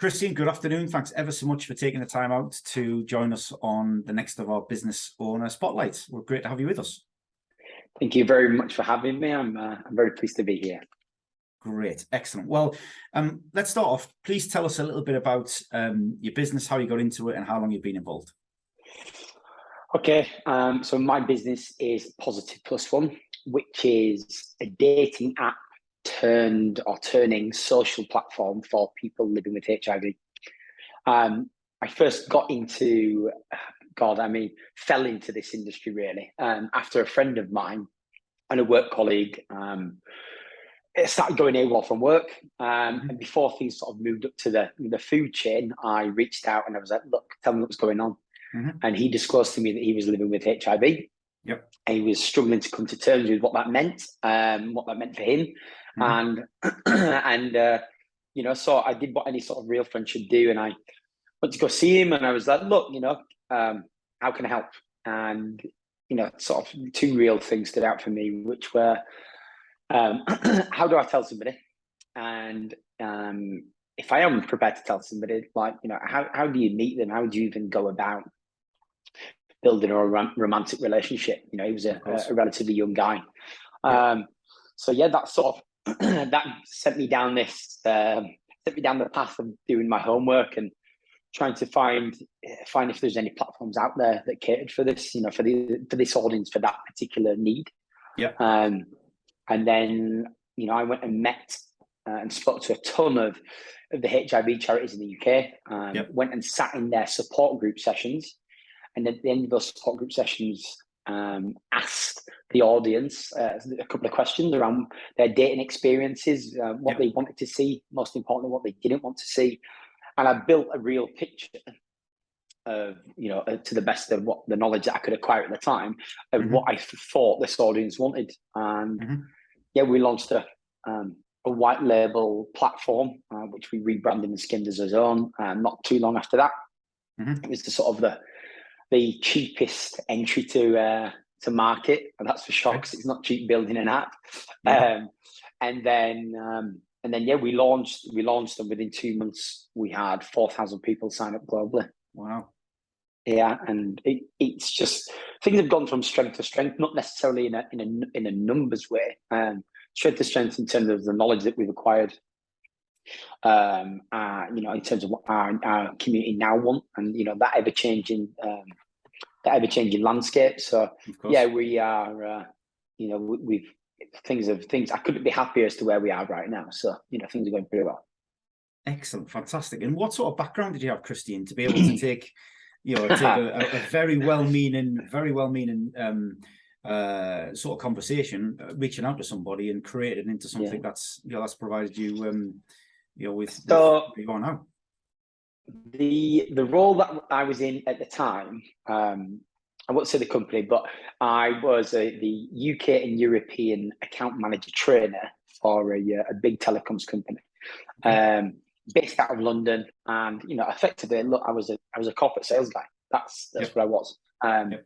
Christian, good afternoon. Thanks ever so much for taking the time out to join us on the next of our business owner spotlights. We're great to have you with us. Thank you very much for having me. I'm very pleased to be here. Great, excellent. Well, let's start off. Please tell us a little bit about your business, how you got into it, and how long you've been involved. Okay, so my business is Positive Plus One, which is a dating app turning social platform for people living with HIV. I first got into, fell into this industry really after a friend of mine and a work colleague it started going AWOL from work, and before things sort of moved up to the food chain, I reached out and I was like, look, tell me what's going on. And he disclosed to me that he was living with HIV. Yep. And he was struggling to come to terms with what that meant for him. And so I did what any sort of real friend should do, and I went to go see him, and I was like, look, how can I help? And sort of two real things stood out for me, which were how do I tell somebody? And if I am prepared to tell somebody, how do you meet them? How do you even go about building a romantic relationship? He was a relatively young guy. So yeah, that sort of that sent me down the path of doing my homework and trying to find if there's any platforms out there that catered for this, for this audience, for that particular need. Yeah. And then, I went and met and spoke to a ton of the HIV charities in the UK. Went and sat in their support group sessions. And at the end of those support group sessions, asked the audience a couple of questions around their dating experiences, what they wanted to see, most importantly, what they didn't want to see. And I built a real picture of, to the best of what the knowledge that I could acquire at the time, of what I thought this audience wanted. And we launched a white label platform, which we rebranded and skinned as our own. Not too long after that, it was the sort of the cheapest entry to market, and that's for sure, because it's not cheap building an app. And then we launched, and within 2 months we had 4,000 people sign up globally. Wow. Yeah, and it's just, things have gone from strength to strength, not necessarily in a numbers way, strength to strength in terms of the knowledge that we've acquired, in terms of what our community now want, and that ever changing landscape. So yeah, we are, things. I couldn't be happier as to where we are right now. So things are going pretty well. Excellent, fantastic. And what sort of background did you have, Christian, to be able to take a very well-meaning sort of conversation, reaching out to somebody and creating it into something that's provided you with where you are now? The role that I was in at the time, I won't say the company, but I was the UK and European account manager trainer for a big telecoms company, based out of London. And effectively, look, I was a corporate sales guy. That's what I was. And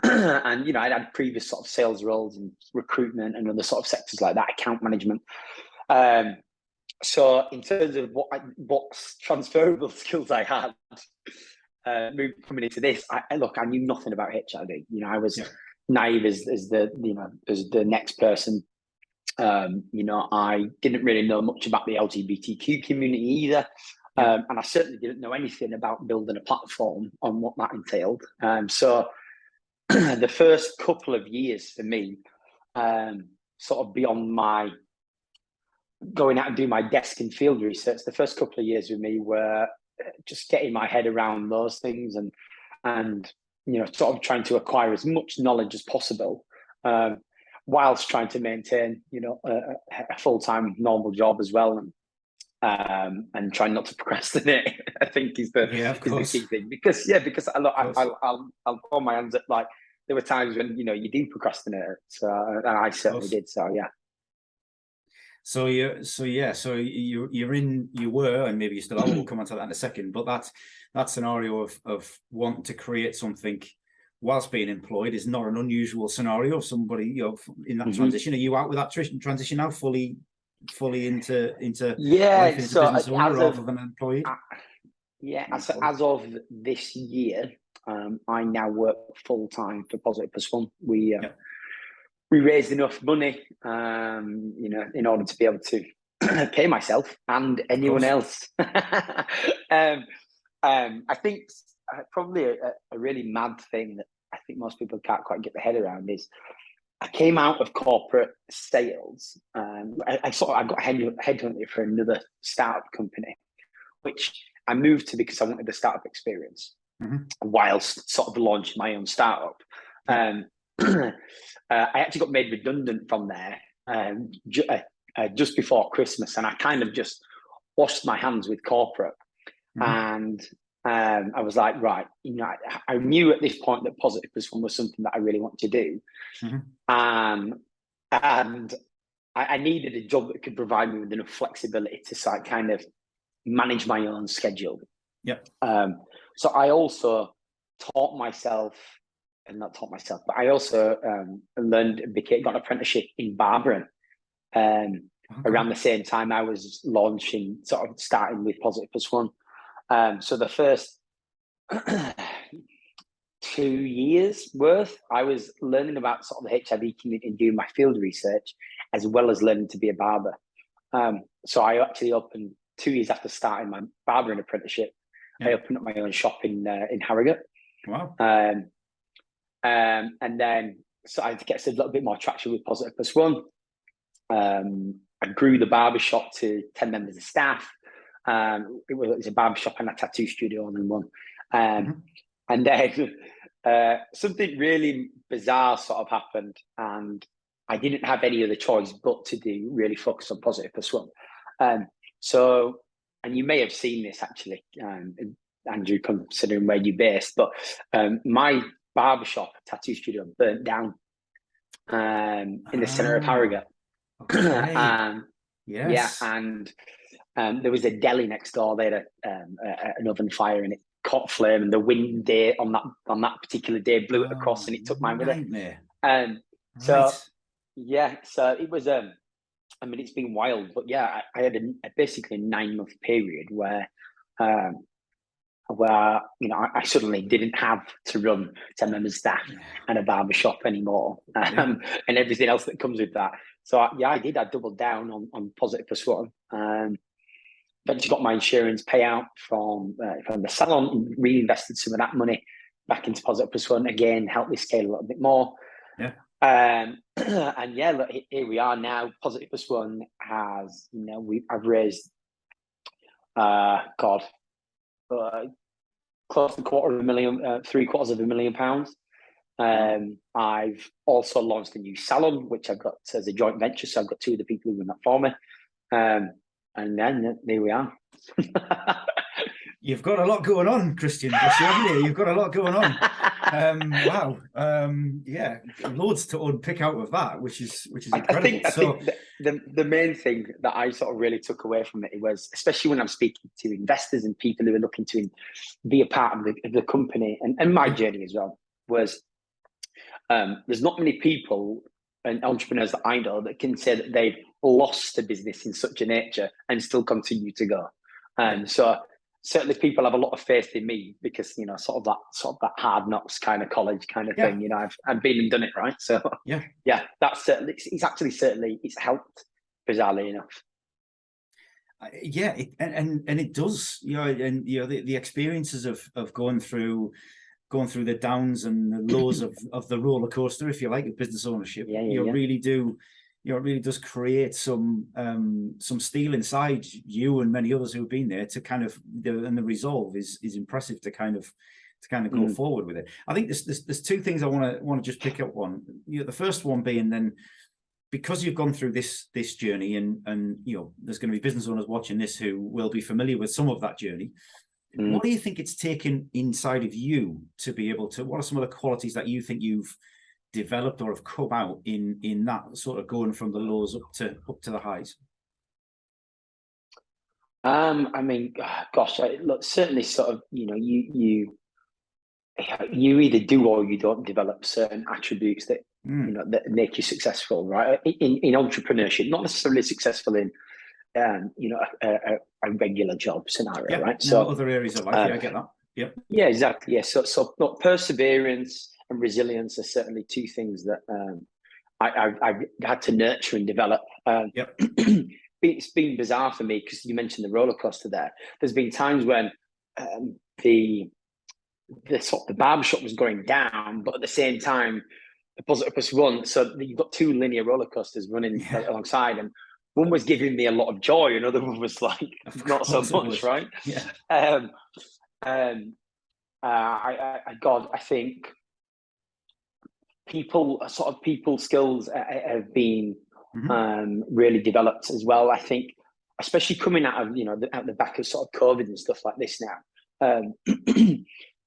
I'd had previous sort of sales roles and recruitment and other sort of sectors like that, account management. So in terms of what transferable skills I had, coming into this, I knew nothing about HIV. I was naive as the next person. I didn't really know much about the LGBTQ community either. And I certainly didn't know anything about building a platform on what that entailed. So the first couple of years for me, sort of beyond my going out and do my desk and field research, the first couple of years with me were just getting my head around those things and sort of trying to acquire as much knowledge as possible, whilst trying to maintain a full-time normal job as well, and trying not to procrastinate. I think is the key thing, because I'll throw my hands up, like there were times when you do procrastinate, so and I certainly did. So yeah. So you were, and maybe you still are, we'll come on to that in a second, but that scenario of wanting to create something whilst being employed is not an unusual scenario of somebody, in that transition. Are you out with that transition now, fully fully into Yeah, life as a so business owner as rather of than employed? as of this year, I now work full time for Positive Plus One. We raised enough money, in order to be able to pay myself and anyone else. I think probably a really mad thing that I think most people can't quite get their head around is I came out of corporate sales. I got headhunted for another startup company, which I moved to because I wanted the startup experience, whilst sort of launching my own startup. I actually got made redundant from there just before Christmas, and I kind of just washed my hands with corporate. And I was like, right, I knew at this point that Positive Plus One was something that I really wanted to do. And I needed a job that could provide me with enough flexibility to kind of manage my own schedule. So I also but I also got an apprenticeship in barbering. Around the same time I was starting with Positive Plus One. So the first 2 years worth, I was learning about sort of the HIV community and doing my field research, as well as learning to be a barber. So I actually opened 2 years after starting my barbering apprenticeship. I opened up my own shop in Harrogate. Wow. And then started to get a little bit more traction with Positive Plus One. I grew the barber shop to 10 members of staff. It was a barber shop and a tattoo studio all in one. And then something really bizarre sort of happened, and I didn't have any other choice but to really focus on Positive Plus One. So, and you may have seen this actually, Andrew, considering where you're based, but my barbershop tattoo studio burnt down in the centre of Harrogate. And there was a deli next door. They had an oven fire, and it caught flame, and the wind on that particular day blew it across, and it took mine with it. So it was it's been wild, but I had basically a 9-month period where I suddenly didn't have to run 10 members staff and a barber shop anymore, and everything else that comes with that. So I doubled down on Positive Plus One. Eventually got my insurance payout from the salon, reinvested some of that money back into Positive Plus One again, helped me scale a little bit more. And look, here we are now. Positive Plus One has, I've raised close to £750,000. I've also launched a new salon, which I've got as a joint venture. So I've got 2 of the people who run that for me. And then there we are. You've got a lot going on, Christian. You've got a lot going on. Wow. Loads to unpick out of that, which is incredible. I think the main thing that I sort of really took away from it was, especially when I'm speaking to investors and people who are looking to be a part of the company and my journey as well, was there's not many people and entrepreneurs that I know that can say that they've lost a business in such a nature and still continue to go. So certainly people have a lot of faith in me because, sort of that hard knocks kind of college kind of thing. I've been and done it, right? So that's certainly, it's helped, bizarrely enough. And it does, the experiences of going through the downs and the lows of the roller coaster, if you like, of business ownership. Really do. It really does create some steel inside you and many others who have been there to kind of, and the resolve is impressive to kind of go forward with it. I think there's 2 things I want to just pick up on. The first one being, then, because you've gone through this journey, and there's going to be business owners watching this who will be familiar with some of that journey. What do you think it's taken inside of you to be able to? What are some of the qualities that you think you've developed or have come out in that sort of going from the lows up to the highs? Look, certainly sort of, you either do or you don't develop certain attributes that that make you successful, right? In entrepreneurship, not necessarily successful in a regular job scenario, right? So other areas of life, I get that. Yep. Yeah, exactly. Yeah. So perseverance and resilience are certainly two things that I've had to nurture and develop. It's been bizarre for me because you mentioned the roller coaster there. There's been times when the barbershop was going down, but at the same time, the positive plus one. So you've got two linear roller coasters running alongside, and one was giving me a lot of joy, another one was like not so much, right? Yeah. I think people skills have been really developed as well. I think, especially coming out of out the back of sort of COVID and stuff like this now,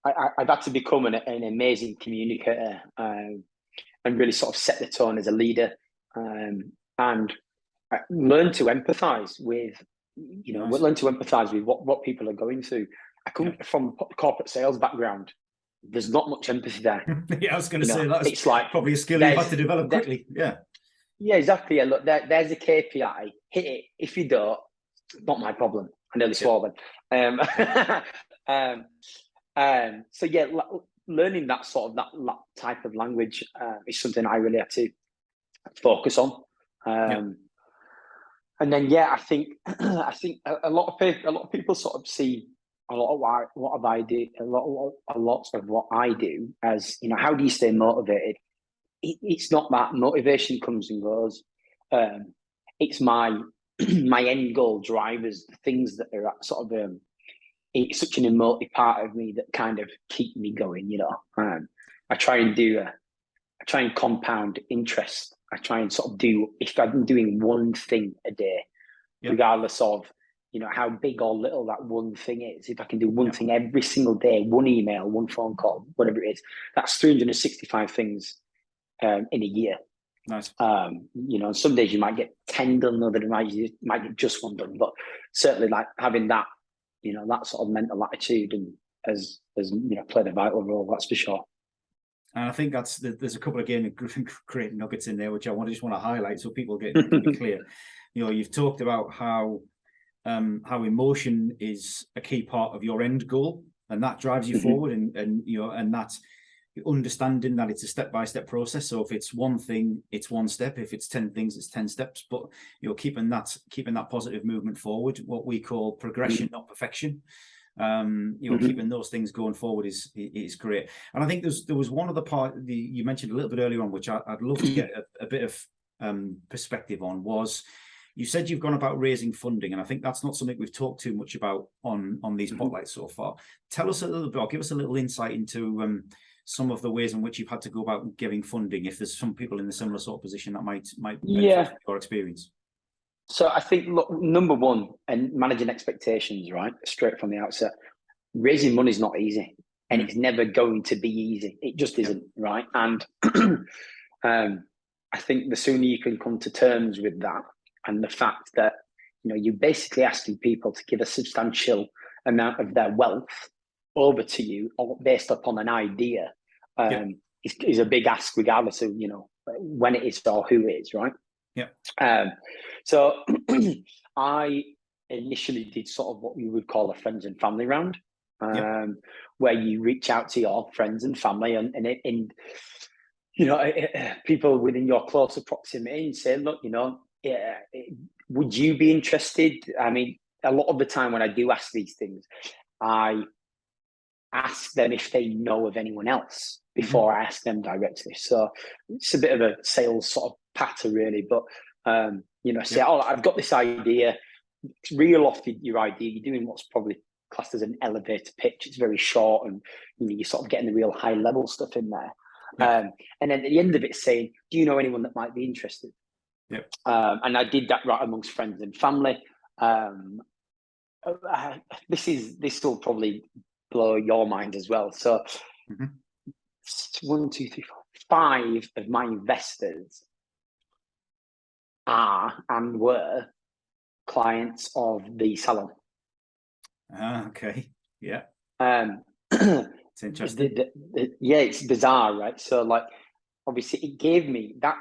I've had to become an amazing communicator and really sort of set the tone as a leader, and learn to empathize with what people are going through. I come from a corporate sales background. There's not much empathy there. I was going to say that's probably a skill you have to develop quickly. Yeah, exactly. Yeah, look, there's a KPI. Hit it. If you don't, not my problem. I nearly swore then. So yeah, learning that that type of language is something I really had to focus on. And then I think a lot of people sort of see a lot of what I do as how do you stay motivated? It's not that motivation comes and goes. It's my my end goal drivers, the things that are sort of it's such an emotive part of me that kind of keep me going. I try and compound interest. I try and sort of do, if I'm doing one thing a day, regardless of how big or little that one thing is, if I can do one thing every single day, one email, one phone call, whatever it is, that's 365 things in a year. Nice. And some days you might get 10 done, other than you might get just one done, but certainly like having that, that sort of mental attitude and has played a vital role, that's for sure. And I think there's a couple of great nuggets in there which I just want to highlight so people get clear. You've talked about how emotion is a key part of your end goal, and that drives you forward, and that's understanding that it's a step-by-step process. So if it's one thing, it's one step. If it's 10 things, it's 10 steps. But keeping that positive movement forward, what we call progression, not perfection. Keeping those things going forward is great. And I think there was one other part you mentioned a little bit earlier on, which I'd love to get a bit of perspective on, was you said you've gone about raising funding, and I think that's not something we've talked too much about on these spotlights so far. Tell us a little bit, or give us a little insight into some of the ways in which you've had to go about giving funding, if there's some people in a similar sort of position that might benefit from your experience. So I think, look, number one, and managing expectations, right, straight from the outset, raising money is not easy, and it's never going to be easy. It just isn't, right? And I think the sooner you can come to terms with that, and the fact that you're basically asking people to give a substantial amount of their wealth over to you, based upon an idea, is a big ask, regardless of when it is or who it is, right? So I initially did sort of what we would call a friends and family round, where you reach out to your friends and family and people within your closer proximity and say, look, would you be interested? I mean, a lot of the time when I do ask these things, I ask them if they know of anyone else before I ask them directly. So it's a bit of a sales sort of patter, really, but say, I've got this idea. Reel off your idea. You're doing what's probably classed as an elevator pitch. It's very short, and you're sort of getting the real high level stuff in there. And then at the end of it, saying, do you know anyone that might be interested? And I did that right amongst friends and family. This will probably blow your mind as well. So 1, 2, 3, 4, 5 of my investors are and were clients of the salon. Okay. Yeah. It's interesting. It's bizarre, right? So like obviously it gave me that,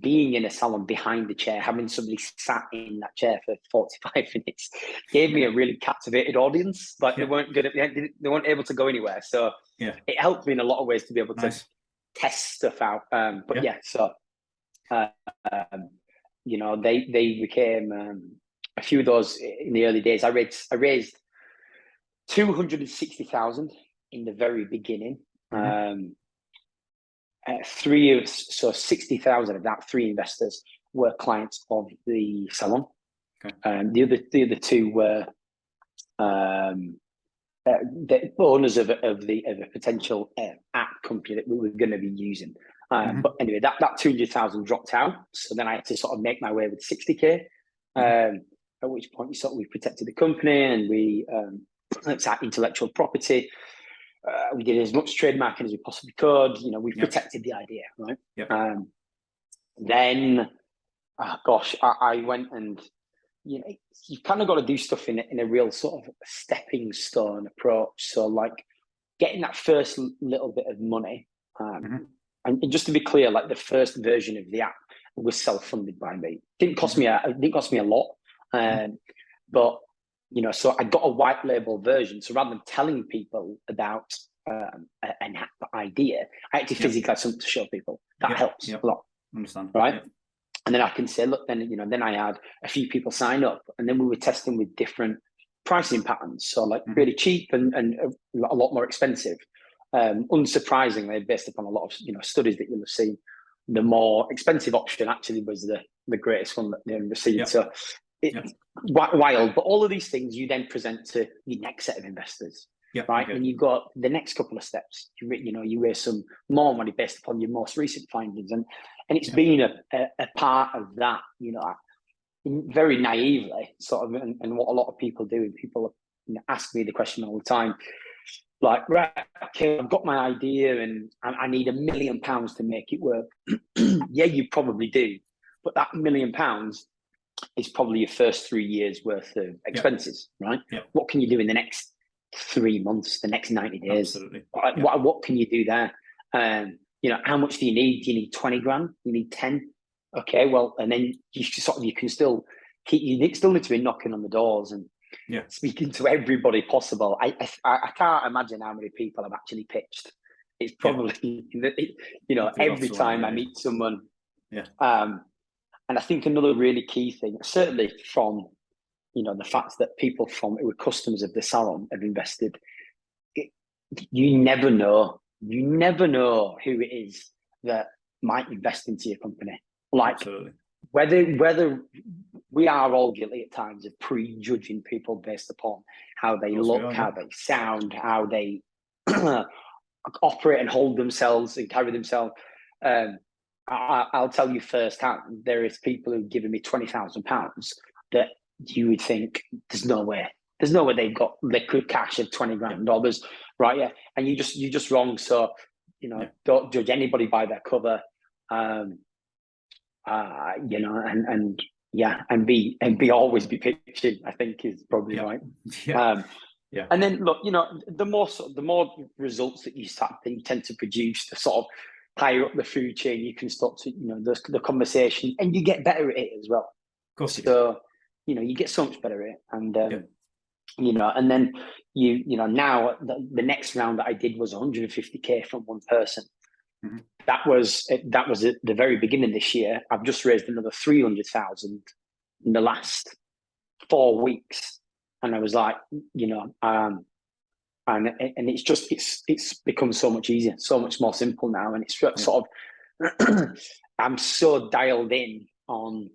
being in a salon behind the chair, having somebody sat in that chair for 45 minutes, gave me a really captivated audience. Like they weren't good at, they weren't able to go anywhere. So it helped me in a lot of ways to be able to test stuff out. You know, they became a few of those in the early days. I raised 260,000 in the very beginning. 60,000 of that, 3 investors were clients of the salon. The other 2 were the owners of a potential app company that we were going to be using. But anyway, that 200,000 dropped out. So then I had to sort of make my way with 60K. At which point we protected the company, and we it's our intellectual property. We did as much trademarking as we possibly could. You know, we protected the idea, right? Then, I went and, you know, you've kind of got to do stuff in a real sort of stepping stone approach. So, like, getting that first little bit of money, and just to be clear, like the first version of the app was self-funded by me. Didn't cost me a lot, but. You know, so I got a white label version. So rather than telling people about an app idea, I actually physically had something to show people. That helps a lot. Understand. Right. And then I can say, look, then I had a few people sign up, and then we were testing with different pricing patterns. So like really cheap and a lot more expensive. Unsurprisingly, based upon a lot of studies that you'll have seen, the more expensive option actually was the greatest one that they received. So wild, but all of these things you then present to your next set of investors, right? And you've got the next couple of steps. You raise some more money based upon your most recent findings, and it's been a part of that. You know, very naively, sort of, and what a lot of people do. And people ask me the question all the time, like, right, okay, I've got my idea, and I need £1 million to make it work. Yeah, you probably do, but that £1 million is probably your first 3 years worth of expenses, right? What can you do in the next 3 months, the next 90 days? Absolutely. What can you do there? How much do you need? Do you need 20 grand? You need 10? Okay, well, and then you still need to be knocking on the doors and speaking to everybody possible. I can't imagine how many people I've actually pitched. It's probably, every time I meet someone. And I think another really key thing, certainly from, the fact that people who were customers of the salon have invested, you never know who it is that might invest into your company. Like, absolutely. Whether we are all guilty at times of prejudging people based upon how they look, how they sound, how they operate and hold themselves and carry themselves. I'll tell you firsthand, there is people who've given me £20,000 that you would think there's no way they've got liquid cash of $20 grand, right? Yeah, and you're just wrong. So don't judge anybody by their cover, and always be pitching, I think, is probably right. And then look, the more results that you tend to produce, the sort of higher up the food chain you can start to, the conversation, and you get better at it as well. Of course. So, you get so much better at it. And, and then now the next round that I did was 150K from one person. That was at the very beginning of this year. I've just raised another 300,000 in the last 4 weeks. And I was like, and it's become so much easier, so much more simple now. And it's sort of, I'm so dialed in on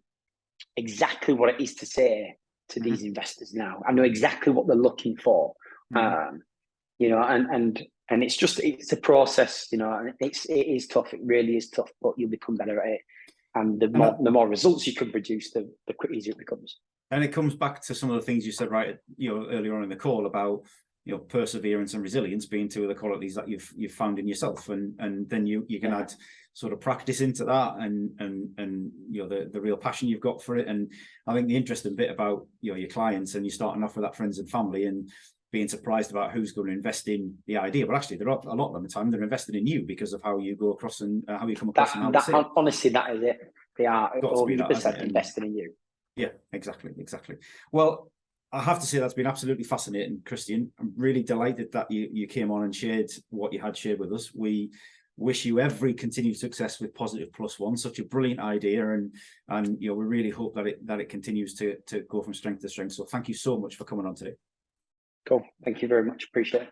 exactly what it is to say to these investors now. I know exactly what they're looking for, and it's a process, and it is tough. It really is tough, but you'll become better at it. And the more results you can produce, the quicker easier it becomes. And it comes back to some of the things you said, right, earlier on in the call about, perseverance and resilience being two of the qualities that you've found in yourself, and then you can add sort of practice into that, and the real passion you've got for it. And I think the interesting bit about your clients, and you're starting off with that friends and family, and being surprised about who's going to invest in the idea. But actually, there are a lot of them at the time they're invested in you because of how you go across and how you come across and how that honestly, that is it. They are 100% invested in you. Yeah, exactly. Well, I have to say that's been absolutely fascinating, Christian. I'm really delighted that you came on and shared what you had shared with us. We wish you every continued success with Positive Plus One. Such a brilliant idea, and we really hope that it continues to go from strength to strength. So thank you so much for coming on today. Cool. Thank you very much. Appreciate it.